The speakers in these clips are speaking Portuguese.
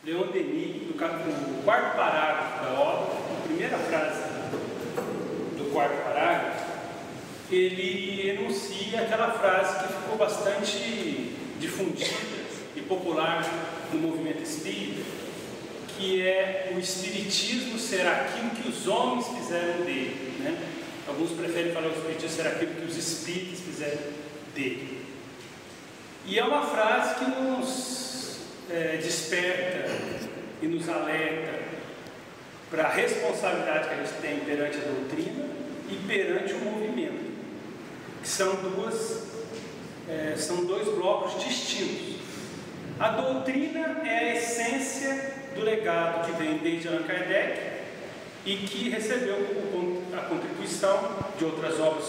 Leon Denis, no quarto parágrafo da obra, a primeira frase do quarto parágrafo, ele enuncia aquela frase que ficou bastante difundida e popular no movimento espírita, que é: o espiritismo será aquilo que os homens fizeram dele, né? Alguns preferem falar que o espiritismo será aquilo que os espíritos fizeram dele. E é uma frase que nos desperta e nos alerta para a responsabilidade que a gente tem perante a doutrina e perante o movimento, que são dois blocos distintos. A doutrina é a essência do legado que vem desde Allan Kardec e que recebeu a contribuição de outras obras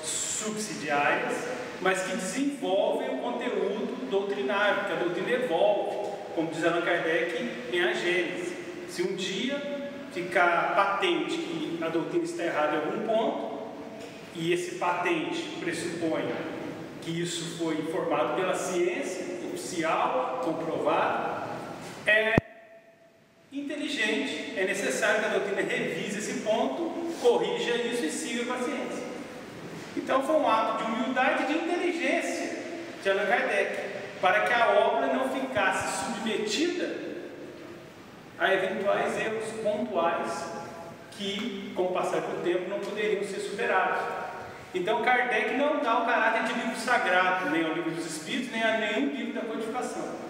subsidiárias, mas que desenvolvem o conteúdo doutrinário, porque a doutrina evolve, como diz Allan Kardec em A Gênese. Se um dia ficar patente que a doutrina está errada em algum ponto, e esse patente pressupõe que isso foi informado pela ciência oficial, comprovado, é inteligente, é necessário que a doutrina revise esse ponto, corrija isso e siga com a ciência. Então foi um ato de humildade e de inteligência de Allan Kardec, para que a obra não ficasse submetida a eventuais erros pontuais que, com o passar do tempo, não poderiam ser superados. Então Kardec não dá o caráter de livro sagrado, nem ao livro dos Espíritos, nem a nenhum livro da codificação.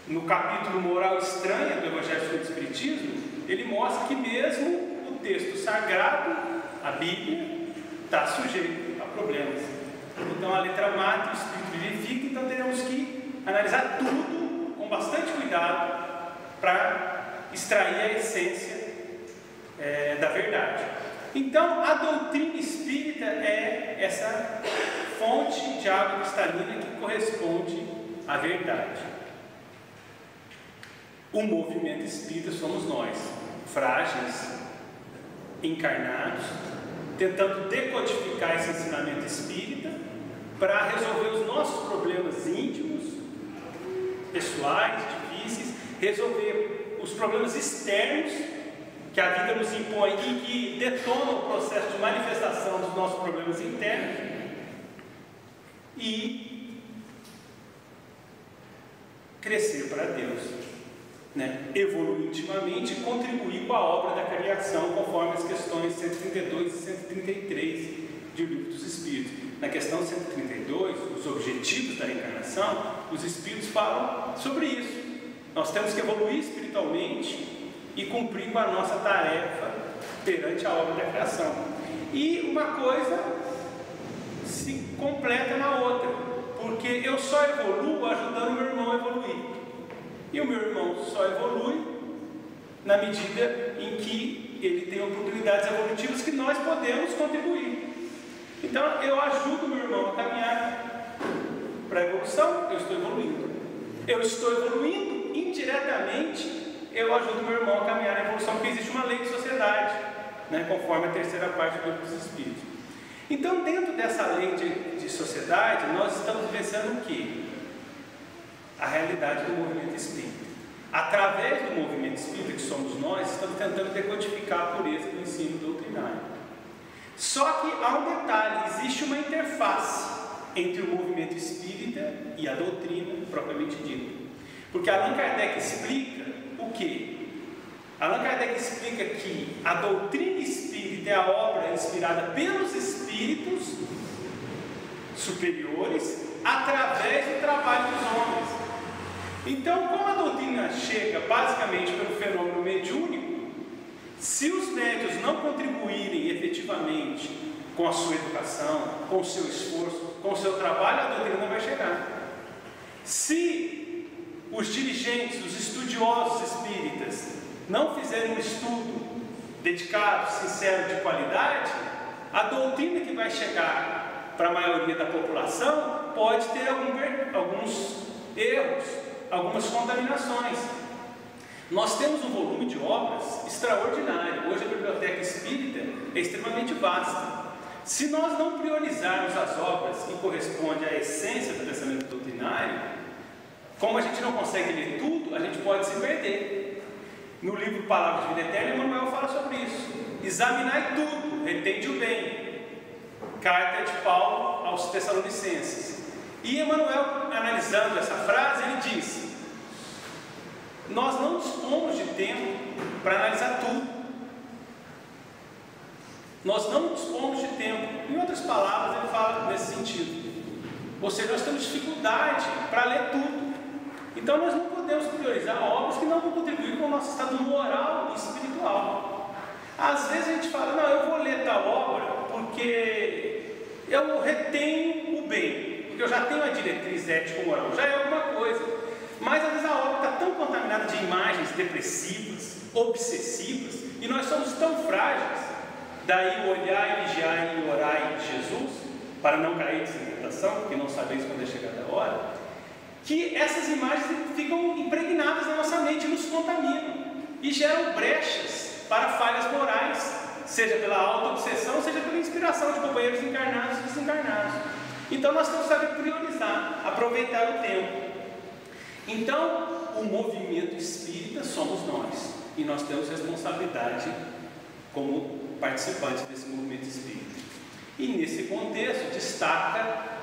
No capítulo Moral Estranha do Evangelho segundo o Espiritismo, ele mostra que mesmo o texto sagrado, a Bíblia, está sujeito a problemas. Então a letra mata, o Espírito vivifica, então teremos que analisar tudo com bastante cuidado para extrair a essência da verdade. Então a doutrina espírita é essa fonte de água cristalina que corresponde à verdade. O movimento espírita somos nós, frágeis, encarnados, tentando decodificar esse ensinamento espírita para resolver os nossos problemas íntimos, pessoais, difíceis, resolver os problemas externos que a vida nos impõe e que detonam o processo de manifestação dos nossos problemas internos, e crescer para Deus, né? Evoluir intimamente e contribuir com a obra da criação, conforme as questões 132 e 133 de O Livro dos Espíritos. Na questão 132, os objetivos da reencarnação, os Espíritos falam sobre isso. Nós temos que evoluir espiritualmente e cumprir com a nossa tarefa perante a obra da criação. E uma coisa se completa na outra, porque eu só evoluo ajudando o meu irmão a evoluir. E o meu irmão só evolui na medida em que ele tem oportunidades evolutivas que nós podemos contribuir. Então eu ajudo o meu irmão a caminhar para a evolução, eu estou evoluindo. Eu estou evoluindo indiretamente, eu ajudo o meu irmão a caminhar na evolução, porque existe uma lei de sociedade, né, conforme a terceira parte do Livro dos Espíritos. Então, dentro dessa lei de sociedade, nós estamos vivenciando o quê? A realidade do movimento espírita. Através do movimento espírita, que somos nós, estamos tentando decodificar a pureza do ensino doutrinário. Só que há um detalhe: existe uma interface entre o movimento espírita e a doutrina propriamente dita. Porque Allan Kardec explica o quê? Allan Kardec explica que a doutrina espírita é a obra inspirada pelos espíritos superiores através do trabalho dos homens. Então, como a doutrina chega basicamente pelo fenômeno mediúnico, se os médiuns não contribuírem efetivamente com a sua educação, com o seu esforço, com o seu trabalho, a doutrina não vai chegar. Se os dirigentes, os estudiosos espíritas não fizerem um estudo dedicado, sincero, de qualidade, a doutrina que vai chegar para a maioria da população pode ter alguns erros, algumas contaminações. Nós temos um volume de obras extraordinário. Hoje a biblioteca espírita é extremamente vasta. Se nós não priorizarmos as obras que correspondem à essência do pensamento doutrinário, como a gente não consegue ler tudo, a gente pode se perder. No livro Palavras de Vida Eterna, Emmanuel fala sobre isso. Examinai tudo, retende o bem. Carta de Paulo aos Tessalonicenses. E Emmanuel, analisando essa frase, ele diz: nós não dispomos de tempo para analisar tudo. Nós não dispomos de tempo. Em outras palavras, ele fala nesse sentido. Ou seja, nós temos dificuldade para ler tudo. Então nós não podemos priorizar obras que não vão contribuir com o nosso estado moral e espiritual. Às vezes a gente fala: não, eu vou ler tal obra porque eu retenho o bem, porque eu já tenho a diretriz ético-moral, já é alguma coisa. Mas às vezes a obra está tão contaminada de imagens depressivas, obsessivas, e nós somos tão frágeis. Daí olhar e vigiar e orar em Jesus, para não cair em tentação, porque não sabeis quando é chegada a hora, que essas imagens ficam impregnadas na nossa mente e nos contaminam, e geram brechas para falhas morais, seja pela auto-obsessão, seja pela inspiração de companheiros encarnados e desencarnados. Então nós temos que saber priorizar, aproveitar o tempo. Então, o movimento espírita somos nós, e nós temos responsabilidade como participantes desse movimento espírita. E nesse contexto destaca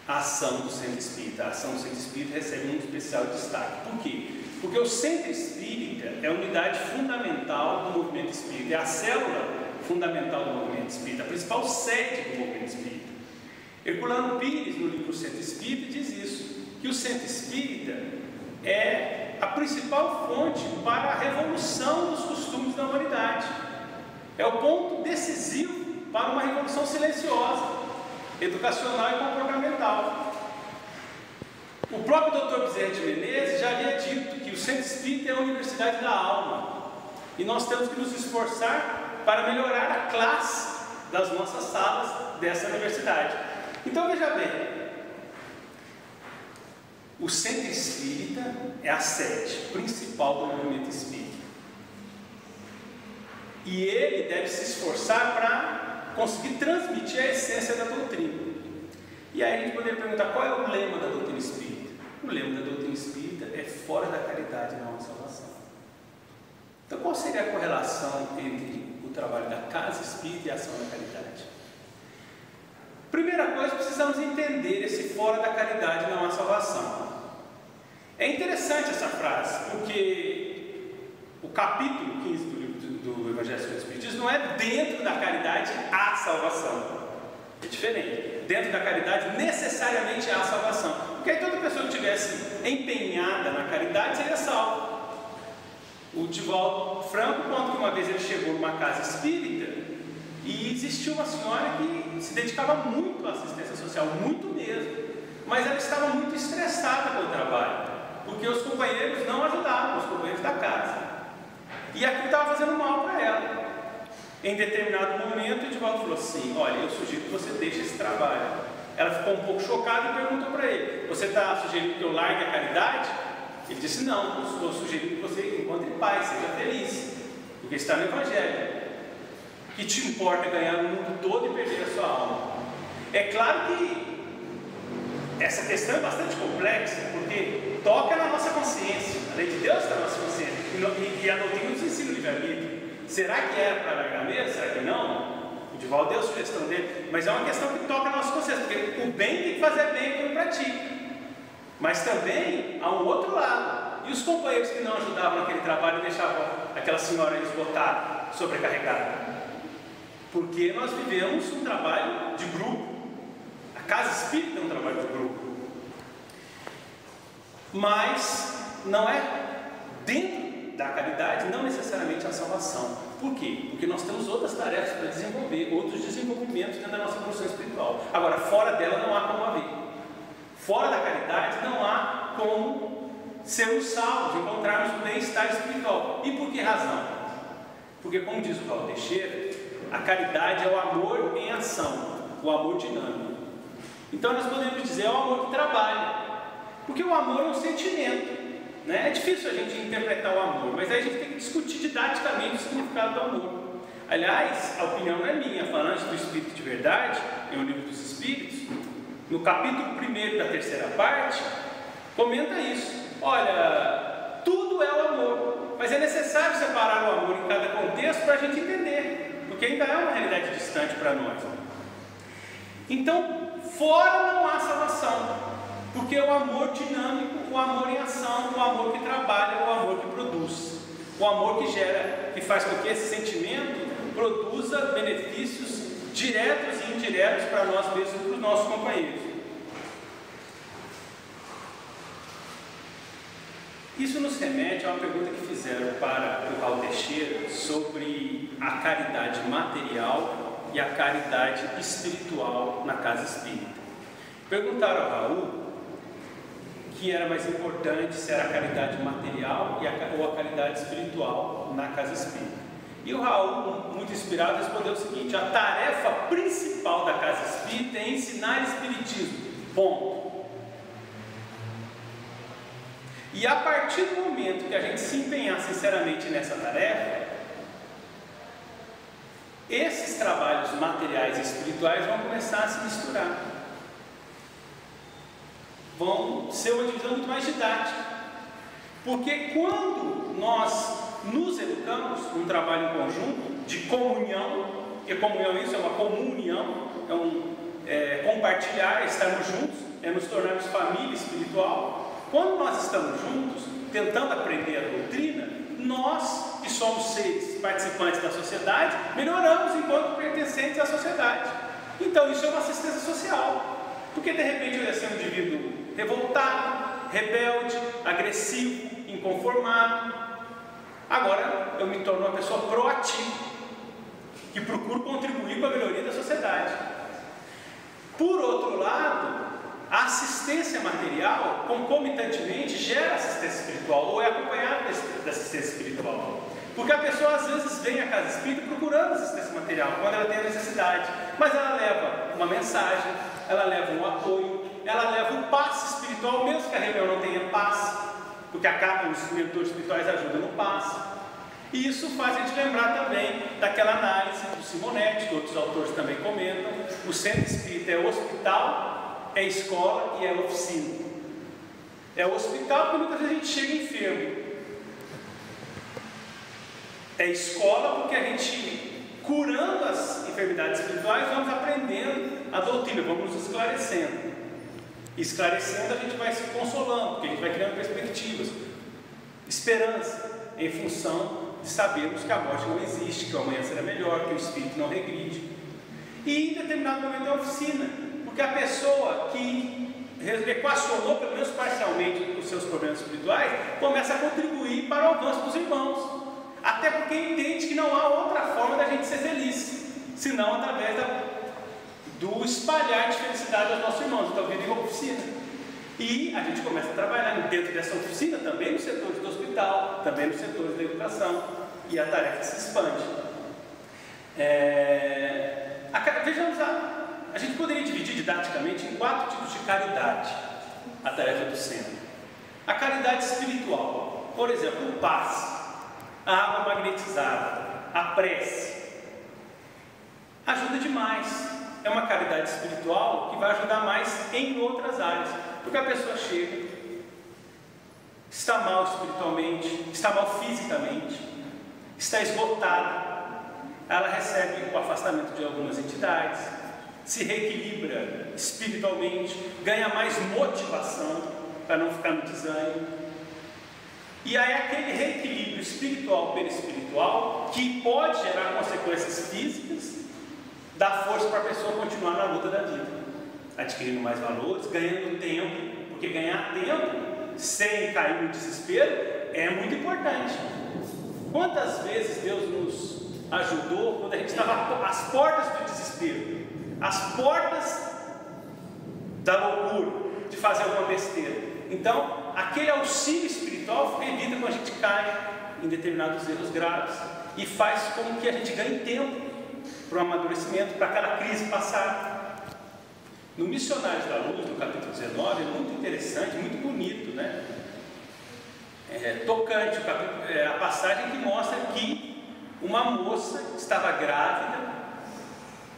a ação do centro espírita. A ação do centro espírita recebe um especial destaque. Por quê? Porque o centro espírita é a unidade fundamental do movimento espírita, é a célula fundamental do movimento espírita, a principal sede do movimento espírita. Herculano Pires, no livro Centro Espírita, diz isso, que o centro espírita é a principal fonte para a revolução dos costumes da humanidade. É o ponto decisivo para uma revolução silenciosa, educacional e comportamental. O próprio Dr. Bezerra de Menezes já havia dito que o centro espírita é a universidade da alma, e nós temos que nos esforçar para melhorar a classe das nossas salas dessa universidade. Então veja bem, o centro espírita é a sede principal do movimento espírita, e ele deve se esforçar para conseguir transmitir a essência da doutrina. E aí a gente poderia perguntar: qual é o lema da doutrina espírita? O lema da doutrina espírita é: fora da caridade não há salvação. Então qual seria a correlação entre o trabalho da casa espírita e a ação da caridade? Primeira coisa, precisamos entender esse fora da caridade não há salvação. É interessante essa frase, porque o capítulo 15 do Evangelho segundo o Espiritismo não é dentro da caridade há salvação. É diferente. Dentro da caridade necessariamente há salvação. Porque aí toda pessoa que estivesse empenhada na caridade seria salva. O Divaldo Franco conta que uma vez ele chegou numa casa espírita e existiu uma senhora que se dedicava muito à assistência social, muito mesmo. Mas ela estava muito estressada com o trabalho, porque os companheiros não ajudavam, os companheiros da casa. E aquilo estava fazendo mal para ela. Em determinado momento, o Divaldo falou assim: olha, eu sugiro que você deixe esse trabalho. Ela ficou um pouco chocada e perguntou para ele: você está sugerindo que eu largue a caridade? Ele disse: não, eu estou sugerindo que você encontre paz, seja feliz, porque está no Evangelho. O que te importa é ganhar o mundo todo e perder a sua alma? É claro que essa questão é bastante complexa, porque toca na nossa consciência. A lei de Deus está na nossa consciência, e a doutrina nos ensina o livre-arbítrio. Será que era para largar mesmo? Será que não? O Divaldo deu a sugestão dele, mas é uma questão que toca na nossa consciência, porque o bem tem que fazer bem quando pratica. Mas também há um outro lado. E os companheiros que não ajudavam naquele trabalho e deixavam aquela senhora esgotada, sobrecarregada? Porque nós vivemos um trabalho de grupo. A casa espírita é um trabalho de grupo. Mas não é dentro da caridade, não necessariamente a salvação. Por quê? Porque nós temos outras tarefas para desenvolver, outros desenvolvimentos dentro da nossa evolução espiritual. Agora, fora dela não há como haver. Fora da caridade não há como sermos salvos, encontrarmos o bem-estar espiritual. E por que razão? Porque, como diz o Paulo Teixeira, a caridade é o amor em ação, o amor dinâmico. Então nós podemos dizer: é o amor que trabalha. Porque o amor é um sentimento, né? É difícil a gente interpretar o amor, mas aí a gente tem que discutir didaticamente o significado do amor. Aliás, a opinião não é minha. Falando do Espírito de Verdade, em O Livro dos Espíritos, no capítulo 1 da terceira parte, comenta isso. Olha, tudo é o amor, mas é necessário separar o amor em cada contexto para a gente entender, porque ainda é uma realidade distante para nós. Então, fora não há salvação, porque o amor dinâmico, o amor em ação, o amor que trabalha, o amor que produz, o amor que gera, que faz com que esse sentimento produza benefícios diretos e indiretos para nós mesmos e para os nossos companheiros. Isso nos remete a uma pergunta que fizeram para o Raul Teixeira sobre a caridade material e a caridade espiritual na casa espírita. Perguntaram ao Raul que era mais importante, se era a caridade material ou a caridade espiritual na casa espírita. E o Raul, muito inspirado, respondeu o seguinte: a tarefa principal da casa espírita é ensinar espiritismo, ponto. E a partir do momento que a gente se empenhar sinceramente nessa tarefa, esses trabalhos materiais e espirituais vão começar a se misturar, vão ser uma divisão muito mais didática, porque quando nós nos educamos num trabalho em conjunto de comunhão, e comunhão isso é uma comunhão, é compartilhar, é estarmos juntos, é nos tornarmos família espiritual. Quando nós estamos juntos, tentando aprender a doutrina, nós, que somos seres participantes da sociedade, melhoramos enquanto pertencentes à sociedade. Então isso é uma assistência social, porque de repente eu ia ser um indivíduo revoltado, rebelde, agressivo, inconformado. Agora eu me torno uma pessoa proativa, que procuro contribuir com a melhoria da sociedade. Por outro lado, a assistência material, concomitantemente, gera assistência espiritual, ou é acompanhada da assistência espiritual. Porque a pessoa às vezes vem à casa espírita procurando assistência material, quando ela tem a necessidade, mas ela leva uma mensagem, ela leva um apoio, ela leva um passe espiritual, mesmo que a reunião não tenha passe, porque os mentores espirituais ajudam no passe. E isso faz a gente lembrar também daquela análise do Simonetti, que outros autores também comentam: o centro espírita é hospital, é escola e é oficina. É hospital porque muitas vezes a gente chega enfermo. É escola porque a gente, curando as enfermidades espirituais, vamos aprendendo a doutrina, vamos nos esclarecendo. Esclarecendo, a gente vai se consolando, porque a gente vai criando perspectivas, esperança, em função de sabermos que a morte não existe, que o amanhã será melhor, que o espírito não regride. E em determinado momento é oficina, porque a pessoa que equacionou, pelo menos parcialmente, os seus problemas espirituais, começa a contribuir para o avanço dos irmãos, até porque entende que não há outra forma da gente ser feliz, senão através do espalhar de felicidade aos nossos irmãos. Então vira uma oficina, e a gente começa a trabalhar dentro dessa oficina, também nos setores do hospital, também nos setores da educação, e a tarefa se expande. Vejamos, a gente poderia dividir didaticamente em 4 tipos de caridade a tarefa do centro. A caridade espiritual, por exemplo, o passe, a água magnetizada, a prece, ajuda demais. É uma caridade espiritual que vai ajudar mais em outras áreas, porque a pessoa chega, está mal espiritualmente, está mal fisicamente, está esgotada, ela recebe o afastamento de algumas entidades, se reequilibra espiritualmente, ganha mais motivação para não ficar no desânimo. E aí aquele reequilíbrio espiritual perispiritual, que pode gerar consequências físicas, dá força para a pessoa continuar na luta da vida, adquirindo mais valores, ganhando tempo, porque ganhar tempo sem cair no desespero é muito importante. Quantas vezes Deus nos ajudou quando a gente estava às portas do desespero, às portas da loucura, de fazer alguma besteira? Então, aquele auxílio espiritual evita que a gente caia em determinados erros graves e faz com que a gente ganhe tempo para o amadurecimento, para aquela crise passar. No Missionários da Luz, no capítulo 19, é muito interessante, muito bonito, né? Tocante a passagem que mostra que uma moça estava grávida,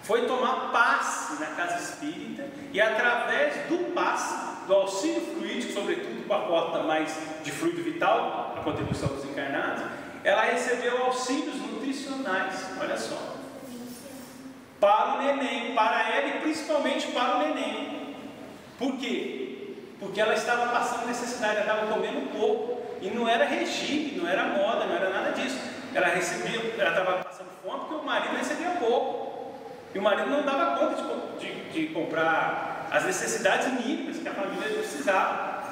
foi tomar passe na casa espírita, e através do passe, do auxílio fluídico, sobretudo com a cota mais de fluido vital, a contribuição dos encarnados, ela recebeu auxílios nutricionais, olha só, para o neném, para ela e principalmente para o neném. Por quê? Porque ela estava passando necessidade, ela estava comendo pouco, e não era regime, não era moda, não era nada disso. Ela estava passando fome porque o marido recebia pouco, e o marido não dava conta de comprar as necessidades mínimas que a família precisava.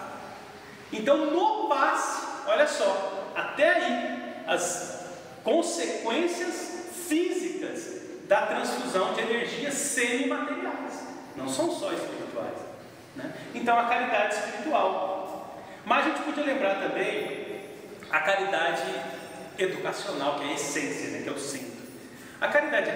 Então, no passe, olha só, até aí, as consequências físicas da transfusão de energias semimateriais, não são só espirituais, né? Então, a caridade espiritual. Mas a gente podia lembrar também a caridade educacional, que é a essência, né? Que é o centro. A caridade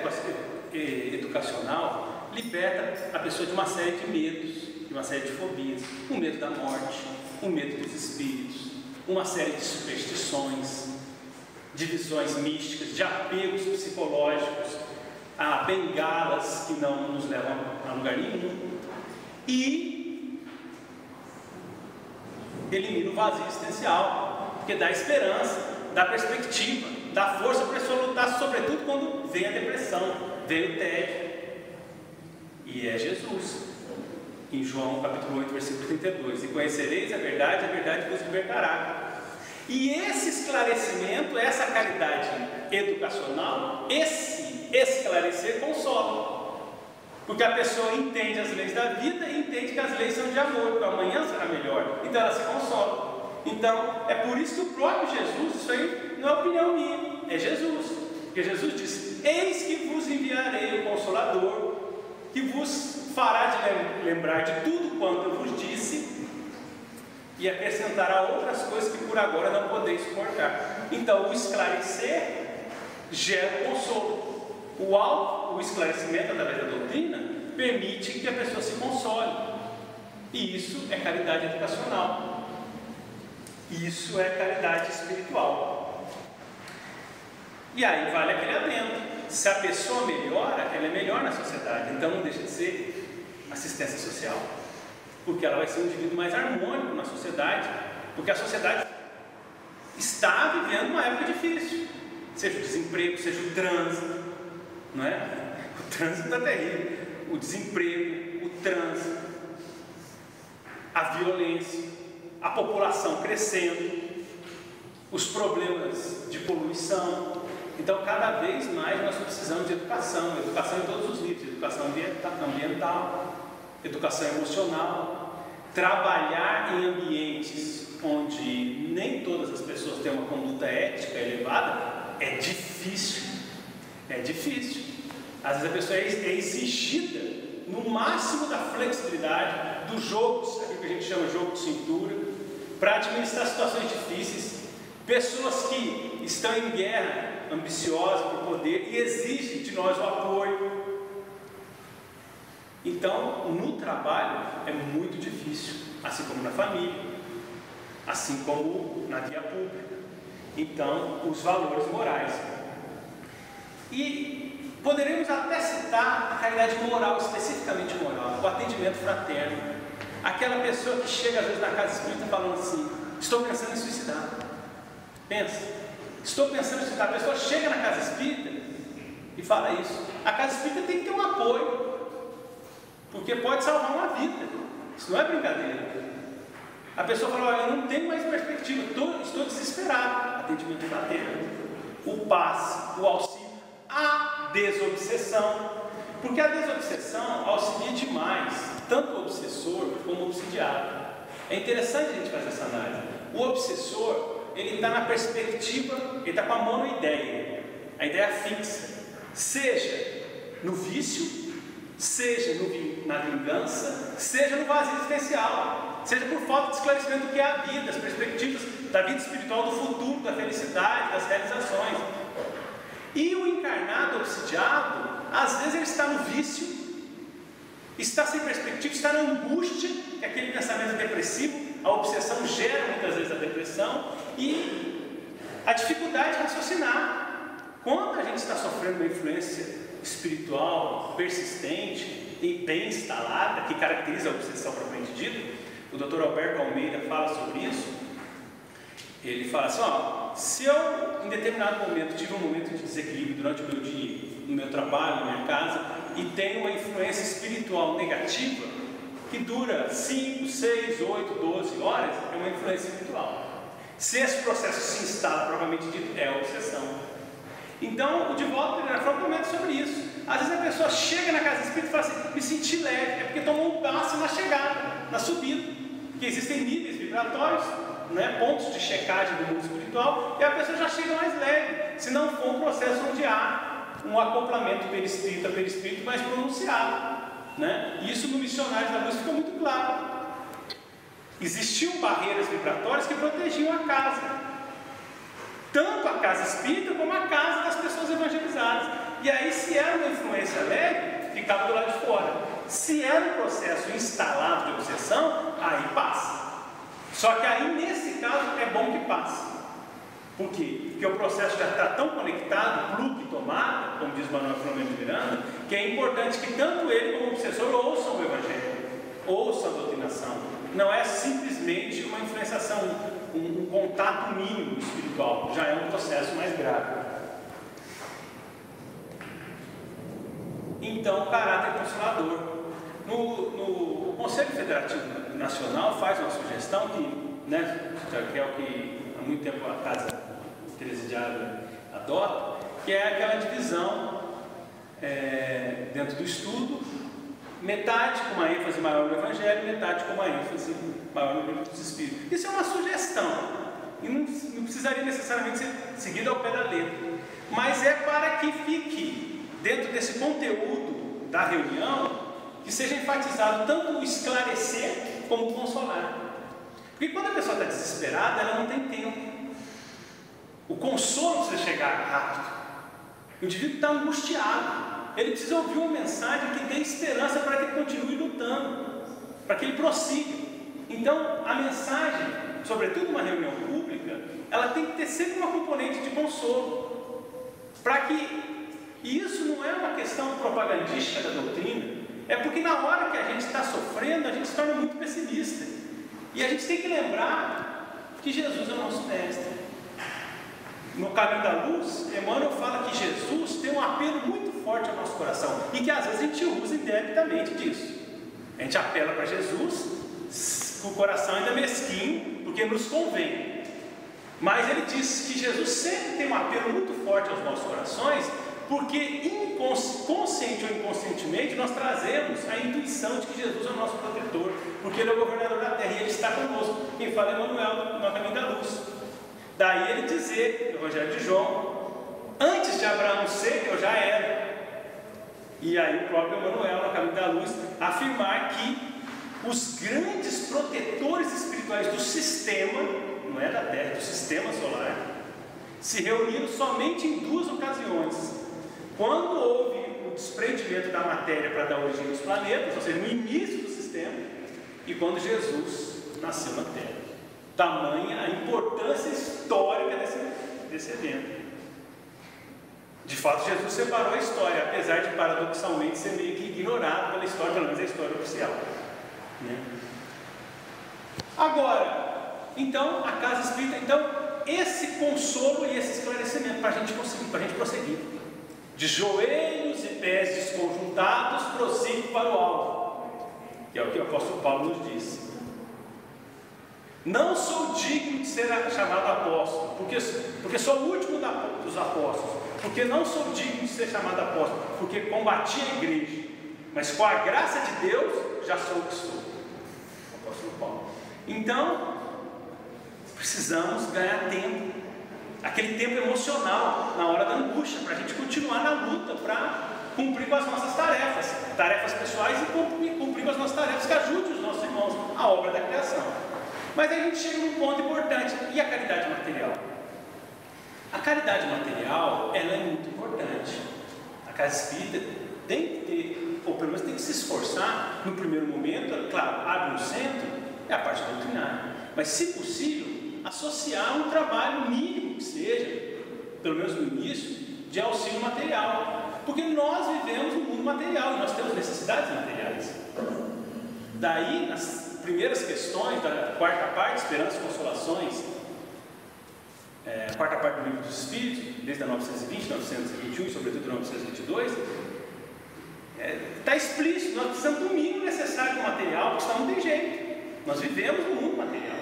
educacional liberta a pessoa de uma série de medos, de uma série de fobias, o medo da morte, o medo dos espíritos, uma série de superstições, de visões místicas, de apegos psicológicos, a bengalas que não nos levam a lugar nenhum, e elimina o vazio existencial, porque dá esperança, dá perspectiva, dá força para a pessoa lutar, sobretudo quando vem a depressão, vem o tédio. E é Jesus, em João capítulo 8, versículo 32: e conhecereis a verdade vos libertará. E esse esclarecimento, essa caridade educacional, esse esclarecer consola, porque a pessoa entende as leis da vida e entende que as leis são de amor, que o amanhã será melhor, então ela se consola. Então, é por isso que o próprio Jesus, isso aí não é opinião minha, é Jesus, porque Jesus disse: eis que vos enviarei o Consolador, que vos fará de lembrar de tudo quanto eu vos disse, e acrescentará outras coisas que por agora não podeis suportar. Então, o esclarecer gera o consolo. O esclarecimento através da doutrina permite que a pessoa se console. E isso é caridade educacional. Isso é caridade espiritual. E aí vale aquele adendo: se a pessoa melhora, ela é melhor na sociedade. Então não deixa de ser assistência social, porque ela vai ser um indivíduo mais harmônico na sociedade, porque a sociedade está vivendo uma época difícil, seja o desemprego, seja o trânsito, não é? O trânsito está terrível, o desemprego, o trânsito, a violência, a população crescendo, os problemas de poluição. Então, cada vez mais nós precisamos de educação em todos os níveis: educação ambiental, educação emocional, trabalhar em ambientes onde nem todas as pessoas têm uma conduta ética elevada é difícil. Às vezes a pessoa é exigida no máximo da flexibilidade, dos jogos, aquilo que a gente chama de jogo de cintura, para administrar situações difíceis. Pessoas que estão em guerra, ambiciosas por poder, e exigem de nós o apoio. Então, no trabalho é muito difícil, assim como na família, assim como na via pública. Então, os valores morais. E poderemos até citar a caridade moral, especificamente moral, o atendimento fraterno. Aquela pessoa que chega às vezes na casa espírita falando assim: estou pensando em suicidar. Pensa, estou pensando em suicidar. A pessoa chega na casa espírita e fala isso. A casa espírita tem que ter um apoio, porque pode salvar uma vida. Isso não é brincadeira. A pessoa fala: olha, eu não tenho mais perspectiva, estou desesperado. Atendimento fraterno, o passe, o auxílio, a desobsessão, porque a desobsessão auxilia demais tanto o obsessor como o obsidiado. É interessante a gente fazer essa análise. O obsessor, ele está na perspectiva, ele está com a monoideia, a ideia fixa, seja no vício, seja na vingança, seja no vazio existencial, seja por falta de esclarecimento do que é a vida, as perspectivas da vida espiritual, do futuro, da felicidade, das realizações. E o encarnado obsidiado, às vezes ele está no vício, está sem perspectiva, está na angústia, que é aquele pensamento depressivo. A obsessão gera muitas vezes a depressão e a dificuldade de raciocinar. Quando a gente está sofrendo uma influência espiritual persistente e bem instalada, que caracteriza a obsessão propriamente dita, O Dr. Alberto Almeida fala sobre isso. Ele fala assim, ó, se eu em determinado momento tive um momento de desequilíbrio durante o meu dia, no meu trabalho, na minha casa, e tenho uma influência espiritual negativa, que dura 5, 6, 8, 12 horas, é uma influência espiritual. Se esse processo se instala, provavelmente dito, é obsessão. Então, o Divaldo Pereira fala um momento sobre isso. Às vezes a pessoa chega na casa espírita e fala assim, me senti leve, é porque tomou um passo na chegada, na subida. Porque existem níveis vibratórios, né, pontos de checagem do mundo espiritual, e a pessoa já chega mais leve, se não for um processo onde há um acoplamento perispírito a perispírito mais pronunciado, né? Isso no Missionários da Luz ficou muito claro. Existiam barreiras vibratórias que protegiam a casa, tanto a casa espírita como a casa das pessoas evangelizadas. E aí, se era uma influência leve, ficava do lado de fora. Se era um processo instalado de obsessão, aí passa. Só que aí, nesse caso, é bom que passe. Por quê? Porque o processo já está tão conectado, plug tomada, como diz Manuel Filomeno de Miranda, que é importante que tanto ele como o obsessor ouçam o Evangelho, ouçam a doutrinação. Não é simplesmente uma influenciação, um contato mínimo espiritual, já é um processo mais grave. Então, caráter consolador. O Conselho Federativo Nacional faz uma sugestão que, né, que é o que há muito tempo a Casa Presidiária adota, que é aquela divisão dentro do estudo, metade com uma ênfase maior no Evangelho, metade com uma ênfase maior no livro dos Espíritos. Isso é uma sugestão, e não precisaria necessariamente ser seguido ao pé da letra, mas é para que fique dentro desse conteúdo da reunião, que seja enfatizado tanto o esclarecer como o consolar. Porque quando a pessoa está desesperada, ela não tem tempo. O consolo precisa chegar rápido. O indivíduo está angustiado. Ele precisa ouvir uma mensagem que dê esperança para que ele continue lutando, para que ele prossiga. Então, a mensagem, sobretudo uma reunião pública, ela tem que ter sempre uma componente de consolo. Para que isso não é uma questão propagandística da doutrina, é porque na hora que a gente está sofrendo, a gente se torna muito pessimista. E a gente tem que lembrar que Jesus é o nosso mestre. No Caminho da Luz, Emmanuel fala que Jesus tem um apelo muito forte ao nosso coração e que às vezes a gente usa indebitamente disso. A gente apela para Jesus com o coração ainda mesquinho, porque nos convém. Mas ele diz que Jesus sempre tem um apelo muito forte aos nossos corações, porque consciente ou inconscientemente nós trazemos a intuição de que Jesus é o nosso protetor, porque ele é o governador da terra e ele está conosco. Quem fala é Emmanuel no Caminho da Luz. Daí ele dizer, no Evangelho de João, antes de Abraão ser, eu já era. E aí o próprio Emmanuel, no Caminho da Luz, afirmar que os grandes protetores espirituais do sistema, não é da Terra, do sistema solar, se reuniram somente em duas ocasiões. Quando houve o desprendimento da matéria para dar origem aos planetas, ou seja, no início do sistema, e quando Jesus nasceu na Terra. Tamanha a importância histórica desse evento. De fato, Jesus separou a história, apesar de paradoxalmente ser meio que ignorado pela história, pelo menos a história oficial, né? Agora, então, a casa espírita, então, esse consolo e esse esclarecimento para a gente conseguir, para a gente prosseguir. De joelhos e pés desconjuntados, prossigo para o alvo, que é o que o apóstolo Paulo nos disse. Não sou digno de ser chamado apóstolo, porque sou o último dos apóstolos, porque não sou digno de ser chamado apóstolo, porque combati a igreja, mas com a graça de Deus já sou o que sou. O apóstolo Paulo. Então, precisamos ganhar tempo, aquele tempo emocional na hora da angústia, para a gente continuar na luta, para cumprir com as nossas tarefas pessoais e cumprir com as nossas tarefas que ajudem os nossos irmãos, a obra da criação. Mas aí a gente chega num ponto importante, e a caridade material? A caridade material, ela é muito importante. A casa espírita tem que ter, ou pelo menos tem que se esforçar, no primeiro momento, claro, abre um centro, é a parte doutrinária, mas se possível, associar um trabalho mínimo que seja, pelo menos no início, de auxílio material, porque nós vivemos no mundo material e nós temos necessidades materiais. Daí, primeiras questões da quarta parte, Esperança e Consolações, a quarta parte do Livro dos Espíritos, desde a 920, 921 e sobretudo 922, está explícito, nós precisamos do mínimo necessário do material, porque senão não tem jeito. Nós vivemos no mundo material.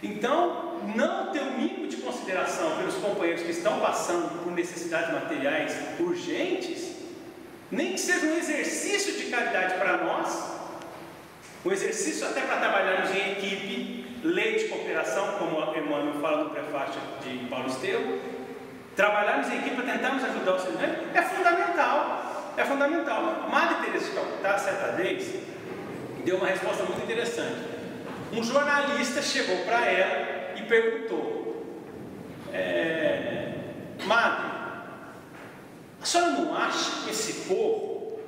Então, não ter o mínimo de consideração pelos companheiros que estão passando por necessidades materiais urgentes, nem que seja um exercício de caridade para nós, um exercício até para trabalharmos em equipe, lei de cooperação, como Emmanuel fala no prefácio de Paulo Estevam, trabalharmos em equipe para tentarmos ajudar o ser humano, é fundamental, é fundamental. A Madre Teresa de Calcutá, certa vez, deu uma resposta muito interessante. Um jornalista chegou para ela e perguntou: Madre, a senhora não acha que esse povo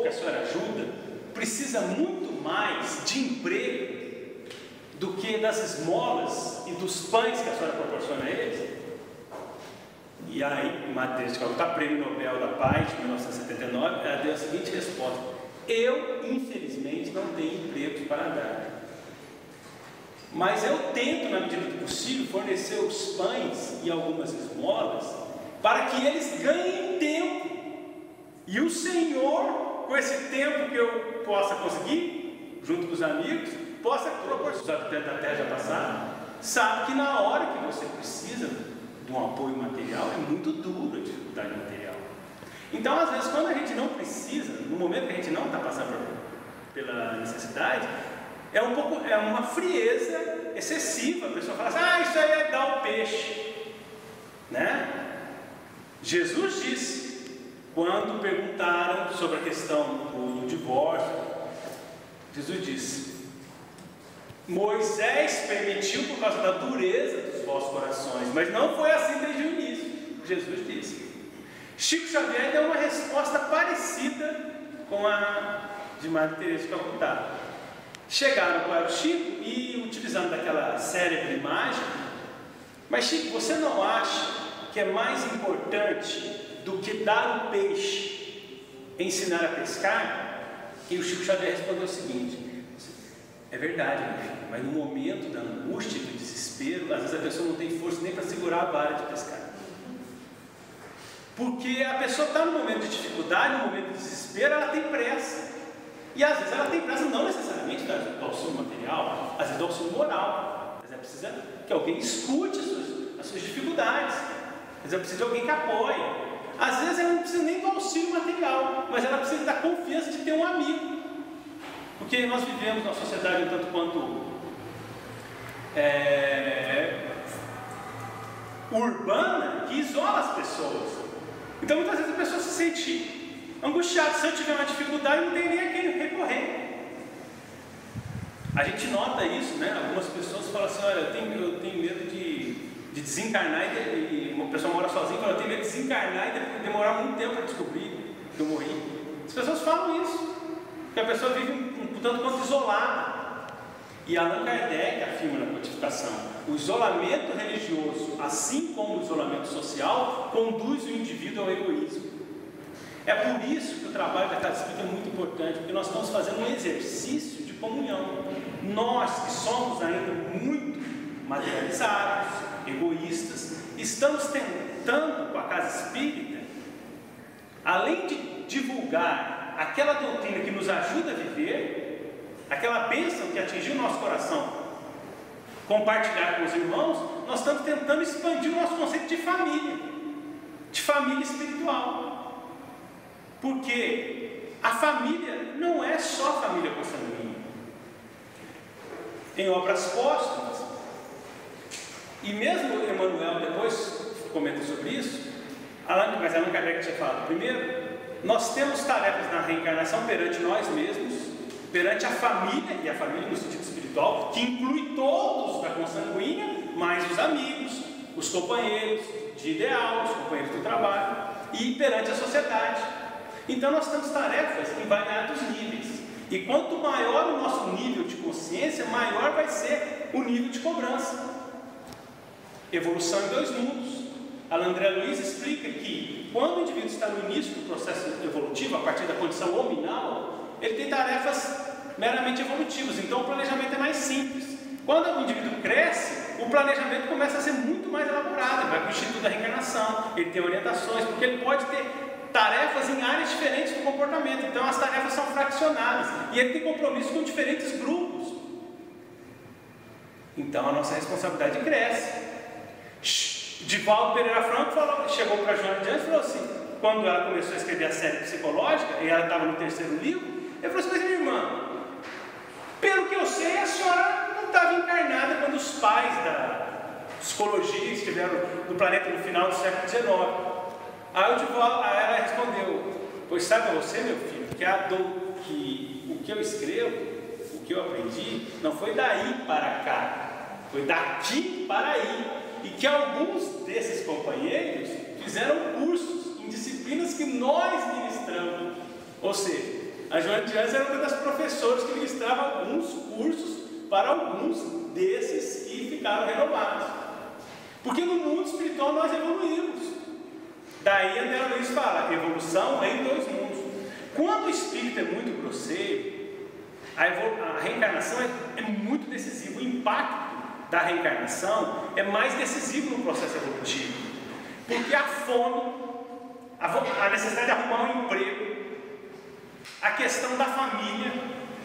que a senhora ajuda, precisa muito mais de emprego do que das esmolas e dos pães que a senhora proporciona a eles? E aí, Madre Teresa de Calcutá, Prêmio Nobel da Paz de 1979, ela deu a seguinte resposta: eu, infelizmente, não tenho empregos para dar, mas eu tento, na medida do possível, fornecer os pães e algumas esmolas para que eles ganhem tempo, e o Senhor, com esse tempo que eu possa conseguir, junto com os amigos, possa proporcionar. Os habitantes da Terra já passaram, sabe que na hora que você precisa de um apoio material, é muito duro a dificuldade material. Então, às vezes, quando a gente não precisa, no momento que a gente não está passando pela necessidade, é uma frieza excessiva. A pessoa fala assim: isso aí é dar o peixe, né? Jesus disse, quando perguntaram sobre a questão do divórcio, Jesus disse: Moisés permitiu por causa da dureza dos vossos corações, mas não foi assim desde o início. Jesus disse. Chico Xavier deu uma resposta parecida com a de Madre Teresa de Calcutá. Chegaram para o Chico e, utilizando daquela cérebro imagem: mas Chico, você não acha que é mais importante do que dar o peixe, ensinar a pescar? E o Chico Xavier respondeu o seguinte: é verdade, meu filho, mas no momento da angústia e do desespero, às vezes a pessoa não tem força nem para segurar a vara de pescar. Porque a pessoa está no momento de dificuldade, no momento de desespero, ela tem pressa. E às vezes ela tem pressa não necessariamente do auxílio material, às vezes do auxílio moral. Às vezes ela precisa que alguém escute as suas dificuldades. Às vezes ela precisa de alguém que apoie. Às vezes ela não precisa nem do auxílio material, mas ela precisa da confiança de ter um amigo. Porque nós vivemos numa sociedade um tanto quanto urbana, que isola as pessoas. Então muitas vezes a pessoa se sente angustiada. Se eu tiver uma dificuldade, não tem nem a quem recorrer. A gente nota isso, né? Algumas pessoas falam assim: olha, eu tenho medo de desencarnar, e uma pessoa mora sozinha e fala: eu tenho medo de desencarnar e demorar muito tempo para descobrir que eu morri. As pessoas falam isso, porque a pessoa vive um tanto quanto isolada. E Allan Kardec afirma na codificação: o isolamento religioso, assim como o isolamento social, conduz o indivíduo ao egoísmo. É por isso que o trabalho da Casa Espírita é muito importante, porque nós estamos fazendo um exercício de comunhão. Nós que somos ainda muito materializados, egoístas, estamos tentando, com a Casa Espírita, além de divulgar aquela doutrina que nos ajuda a viver, aquela bênção que atingiu o nosso coração, compartilhar com os irmãos, nós estamos tentando expandir o nosso conceito de família espiritual. Porque a família não é só a família consanguínea. Em Obras Póstumas, e mesmo Emmanuel depois comenta sobre isso, mas Allan Kardec tinha falado primeiro: nós temos tarefas na reencarnação perante nós mesmos, perante a família, e a família no sentido espiritual, que inclui todos da consanguínea, mais os amigos, os companheiros de ideal, os companheiros do trabalho, e perante a sociedade. Então nós temos tarefas em variados níveis, e quanto maior o nosso nível de consciência, maior vai ser o nível de cobrança. Evolução em dois mundos. André Luiz explica que quando o indivíduo está no início do processo evolutivo, a partir da condição hominal, ele tem tarefas meramente evolutivos. Então o planejamento é mais simples. Quando o indivíduo cresce, o planejamento começa a ser muito mais elaborado. Ele vai para o Instituto da Reencarnação, ele tem orientações, porque ele pode ter tarefas em áreas diferentes do comportamento. Então as tarefas são fraccionadas e ele tem compromisso com diferentes grupos. Então a nossa responsabilidade cresce. Divaldo Pereira Franco chegou para a Joana de Anjos e falou assim, quando ela começou a escrever a série psicológica, e ela estava no 3º livro, ele falou assim: mas minha irmã, pelo que eu sei, a senhora não estava encarnada quando os pais da psicologia estiveram no planeta no final do século XIX. Aí ela respondeu: pois sabe você, meu filho, que o que eu escrevo, o que eu aprendi, não foi daí para cá, foi daqui para aí. E que alguns desses companheiros fizeram cursos em disciplinas que nós ministramos. Ou seja, a Joana de Anjos era uma das professoras que ministrava alguns cursos para alguns desses que ficaram renovados. Porque no mundo espiritual nós evoluímos. Daí a André Luiz fala, evolução em 2 mundos. Quando o espírito é muito grosseiro, a reencarnação é muito decisiva. O impacto da reencarnação é mais decisivo no processo evolutivo, porque a fome, a necessidade de arrumar um emprego, a questão da família,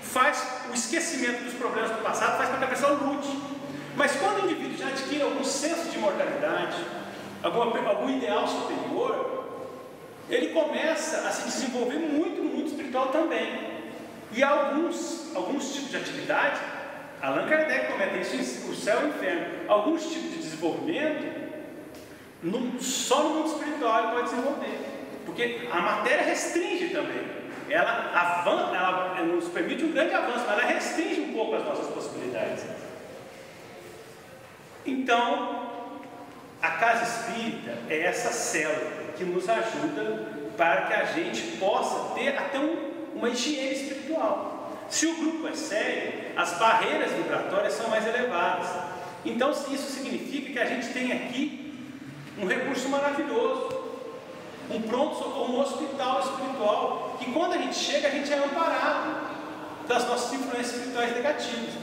faz o esquecimento dos problemas do passado, faz com que a pessoa lute. Mas quando o indivíduo já adquire algum senso de imortalidade, algum ideal superior, ele começa a se desenvolver muito no mundo espiritual também. E alguns tipos de atividade, Allan Kardec comenta isso, o céu e o inferno, alguns tipos de desenvolvimento, só no mundo espiritual ele pode desenvolver, porque a matéria restringe também, ela nos permite um grande avanço, mas ela restringe um pouco as nossas possibilidades. Então, a casa espírita é essa célula que nos ajuda para que a gente possa ter até uma higiene espiritual. Se o grupo é sério, as barreiras vibratórias são mais elevadas. Então isso significa que a gente tem aqui um recurso maravilhoso, um pronto-socorro, um hospital espiritual, que quando a gente chega, a gente é amparado das nossas influências espirituais negativas.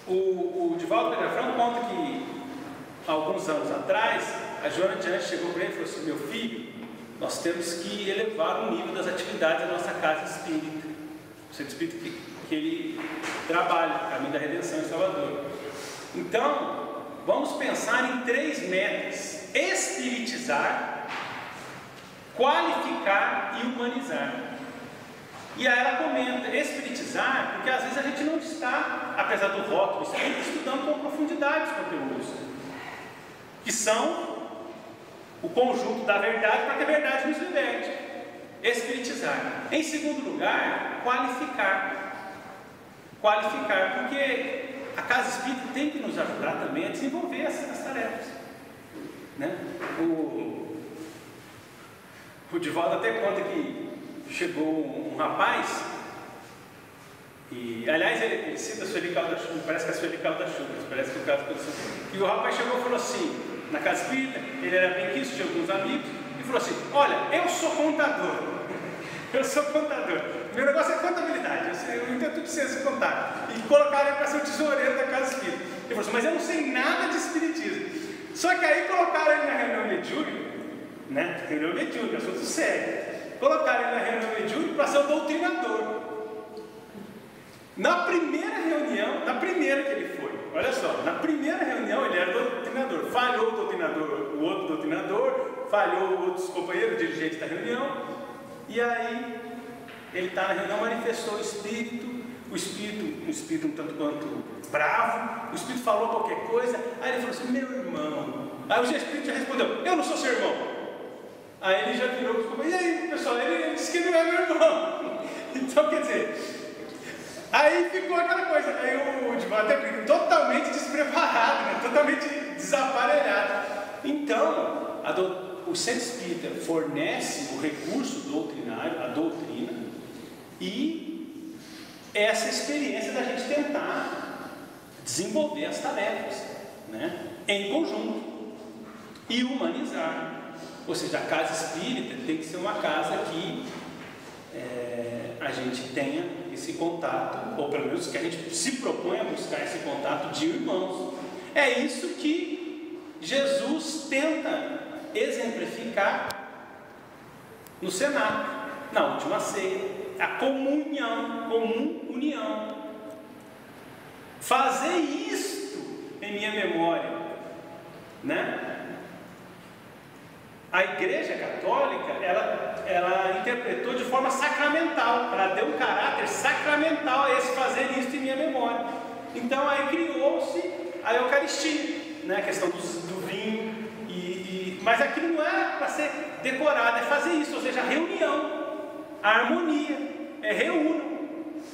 O Divaldo Pereira Franco conta que, alguns anos atrás, a Joana de Anjos chegou para ele e falou assim: meu filho, nós temos que elevar o nível das atividades da nossa casa espírita. O centro espírita que ele trabalha, Caminho da Redenção em Salvador. Então, vamos pensar em 3 metas: espiritizar, qualificar e humanizar. E aí ela comenta, espiritizar, porque às vezes a gente não está, apesar do rótulo espírita, estudando com profundidade os conteúdos, que são o conjunto da verdade, para que a verdade nos liberte. Espiritizar. Em segundo lugar, qualificar. Qualificar, porque a casa espírita tem que nos ajudar também a desenvolver essas tarefas, né? O Divaldo até conta que chegou um rapaz, e aliás ele cita a Sueli Caldas-Chuva, parece que é a Sueli Caldas-Chuva, parece que o caso aconteceu. E o rapaz chegou e falou assim, na casa espírita, ele era bem quisto, tinha alguns amigos, e falou assim: olha, eu sou contador, meu negócio é contabilidade, eu entendo tudo de ciência contábil. E colocaram ele para ser o tesoureiro da casa espírita. Ele falou assim: mas eu não sei nada de espiritismo. Só que aí colocaram ele na reunião mediúnica, né? Reunião mediúnica, assunto sério. Colocaram ele na reunião mediúnica para ser o doutrinador. Na primeira reunião, na primeira que ele foi, olha só, na primeira reunião ele era doutrinador. Falhou o doutrinador, o outro doutrinador, falhou outros companheiros dirigentes da reunião, e aí ele está na reunião, manifestou o espírito, um espírito um tanto quanto bravo, o espírito falou qualquer coisa, aí ele falou assim: meu irmão. Aí o espírito já respondeu: eu não sou seu irmão. Aí ele já virou para os companheiros: e aí pessoal, ele disse que não é meu irmão. Então quer dizer, aí ficou aquela coisa, aí o Divaldo até brinca, totalmente despreparado, né? Totalmente desaparelhado. Então, o centro espírita fornece o recurso doutrinário, a doutrina, e essa experiência da gente tentar desenvolver as tarefas, né? Em conjunto, e humanizar. Ou seja, a casa espírita tem que ser uma casa que a gente tenha esse contato, ou pelo menos que a gente se propõe a buscar esse contato de irmãos. É isso que Jesus tenta exemplificar no cenáculo, na última ceia, a comunhão, comum união. Fazer isto em minha memória, né? A Igreja Católica, ela interpretou de forma sacramental, ela deu um caráter sacramental a esse fazer isto em minha memória. Então aí criou-se a Eucaristia, né? A questão do vinho, mas aquilo não é para ser decorado, é fazer isso, ou seja, a reunião, a harmonia, reúna,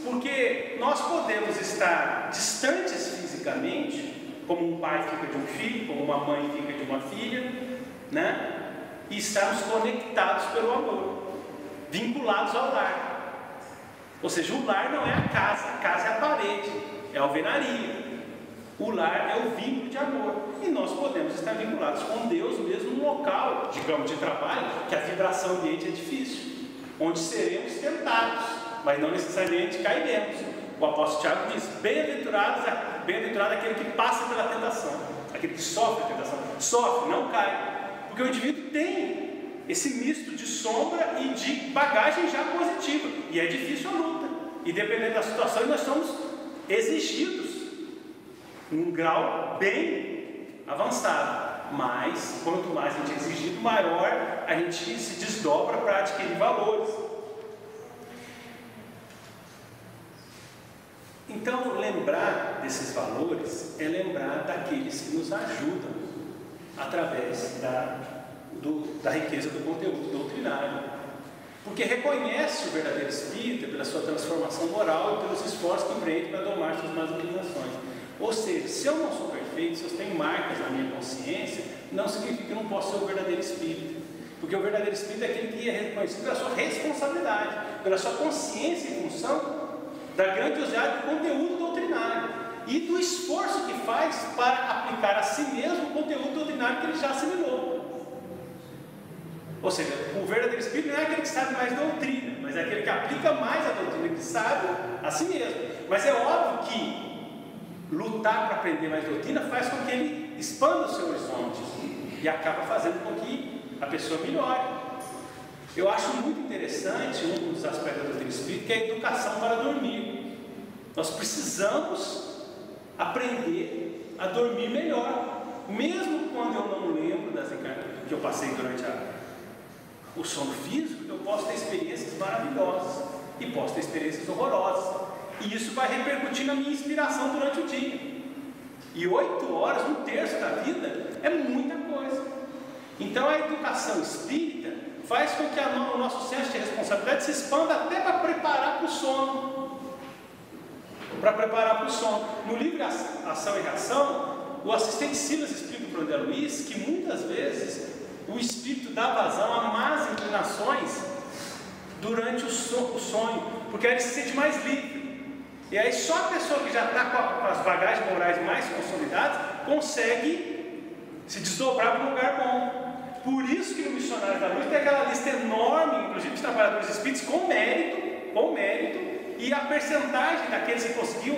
porque nós podemos estar distantes fisicamente, como um pai fica de um filho, como uma mãe fica de uma filha, né? E estarmos conectados pelo amor, vinculados ao lar. Ou seja, o lar não é a casa é a parede, é a alvenaria. O lar é o vínculo de amor, e nós podemos estar vinculados com Deus mesmo num local, digamos, de trabalho, que a vibração ambiente é difícil, onde seremos tentados, mas não necessariamente cairemos. O apóstolo Tiago diz: bem-aventurado aquele que passa pela tentação, aquele que sofre a tentação, sofre, não cai, porque o indivíduo tem esse misto de sombra e de bagagem já positiva, e é difícil a luta, e dependendo da situação nós somos exigidos num grau bem avançado, mas quanto mais a gente é exigido, maior a gente se desdobra para adquirir valores. Então, lembrar desses valores é lembrar daqueles que nos ajudam através da riqueza do conteúdo doutrinário, porque reconhece o verdadeiro espírita pela sua transformação moral e pelos esforços que empreende para domar suas más inclinações. Ou seja, se eu não sou perfeito, se eu tenho marcas na minha consciência, não significa que eu não posso ser o verdadeiro espírita, porque o verdadeiro espírita é aquele que é reconhecido pela sua responsabilidade, pela sua consciência em função da grandiosidade do conteúdo doutrinário e do esforço que faz para aplicar a si mesmo o conteúdo doutrinário que ele já assimilou. Ou seja, o verdadeiro espírito não é aquele que sabe mais doutrina, mas é aquele que aplica mais a doutrina, que sabe a si mesmo. Mas é óbvio que lutar para aprender mais doutrina faz com que ele expanda o seu horizonte e acaba fazendo com que a pessoa melhore. Eu acho muito interessante um dos aspectos da doutrina espírita, que é a educação para dormir. Nós precisamos aprender a dormir melhor, mesmo quando eu não lembro das encarnações que eu passei durante o sono físico. Eu posso ter experiências maravilhosas e posso ter experiências horrorosas, e isso vai repercutir na minha inspiração durante o dia. E 8 horas, 1/3 da vida, é muita coisa. Então a educação espírita faz com que o nosso senso de responsabilidade se expanda até para preparar para o sono. No livro Ação e Reação, o assistente Silas explica para o André Luiz que muitas vezes o espírito dá vazão a más inclinações durante o sonho, porque aí ele se sente mais livre. E aí só a pessoa que já está com as bagagens morais mais consolidadas consegue se desdobrar para um lugar bom. Por isso que no Missionário da Luz tem aquela lista enorme, inclusive de trabalhadores espíritos com mérito, e a percentagem daqueles que conseguiam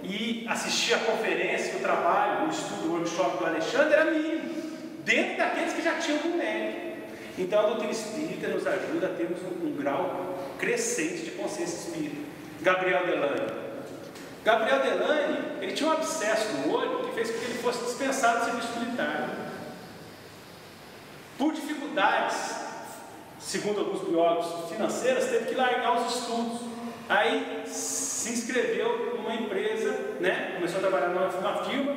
ir assistir a conferência, o trabalho, o estudo, o workshop do Alexandre era mínimo, dentro daqueles que já tinham com mérito. Então a doutrina espírita nos ajuda a termos um grau crescente de consciência espírita. Gabriel Delany, ele tinha um abscesso no olho que fez com que ele fosse dispensado do serviço militar. Por dificuldades, segundo alguns biólogos, financeiras, teve que largar os estudos. Aí se inscreveu numa empresa, né? Começou a trabalhar numa firma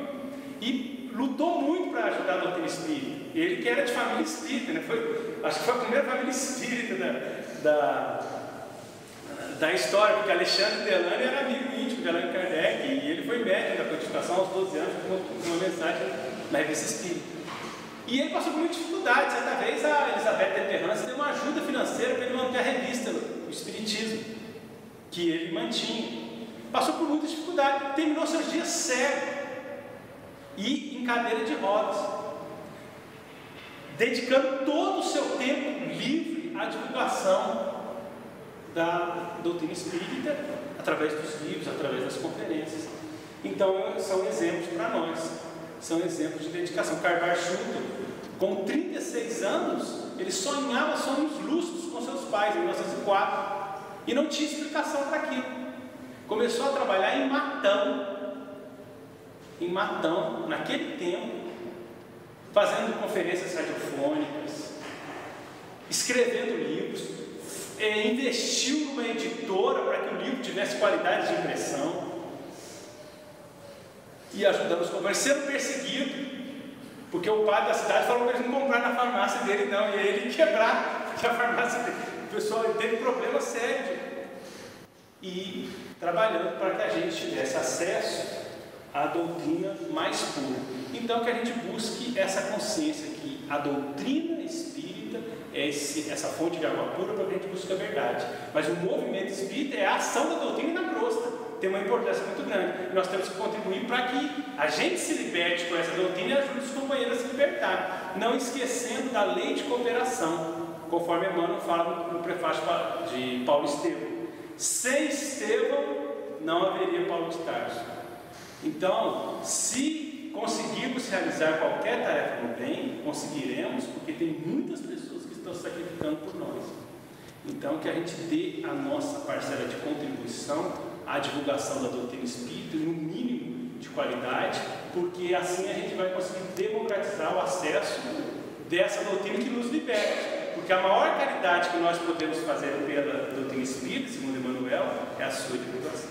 e lutou muito para ajudar a doutrina espírita. Ele que era de família espírita, né? Acho que foi a primeira família espírita da história, porque Alexandre Delany era amigo íntimo de Allan Kardec, e ele foi médium da codificação aos 12 anos, com uma mensagem na revista Espírita. E ele passou por muitas dificuldades. Certa vez a Elizabeth Temperance deu uma ajuda financeira para ele manter a revista, o Espiritismo, que ele mantinha. Passou por muitas dificuldades, terminou seus dias cego e em cadeira de rodas, dedicando todo o seu tempo livre à divulgação da doutrina espírita, através dos livros, através das conferências. Então, são exemplos para nós, são exemplos de dedicação. Carvalho Schutter, com 36 anos, ele sonhava sonhos lúcidos com seus pais, em 1904, e não tinha explicação para aquilo. Começou a trabalhar em Matão, naquele tempo, fazendo conferências radiofônicas, escrevendo livros, investiu numa editora para que o livro tivesse qualidade de impressão, e ajudando os companheiros, sendo perseguido, porque o padre da cidade falou para eles não comprar na farmácia dele não, e ele quebrar, porque a farmácia dele, o pessoal teve problema sério, e trabalhando para que a gente tivesse acesso à doutrina mais pura. Então que a gente busque essa consciência que a doutrina espírita é essa fonte de água pura para que a gente busque a verdade, mas o movimento espírita é a ação da doutrina na crosta, tem uma importância muito grande. Nós temos que contribuir para que a gente se liberte com essa doutrina e ajude os companheiros a se libertar, não esquecendo da lei de cooperação, conforme Emmanuel fala no prefácio de Paulo Estevão. Sem Estevão não haveria Paulo de Tarso. Então, se conseguirmos realizar qualquer tarefa no bem, conseguiremos, porque tem muitas pessoas que estão sacrificando por nós. Então, que a gente dê a nossa parcela de contribuição à divulgação da doutrina espírita, no mínimo de qualidade, porque assim a gente vai conseguir democratizar o acesso dessa doutrina que nos liberte. Porque a maior caridade que nós podemos fazer pela doutrina espírita, segundo Emmanuel, é a sua divulgação.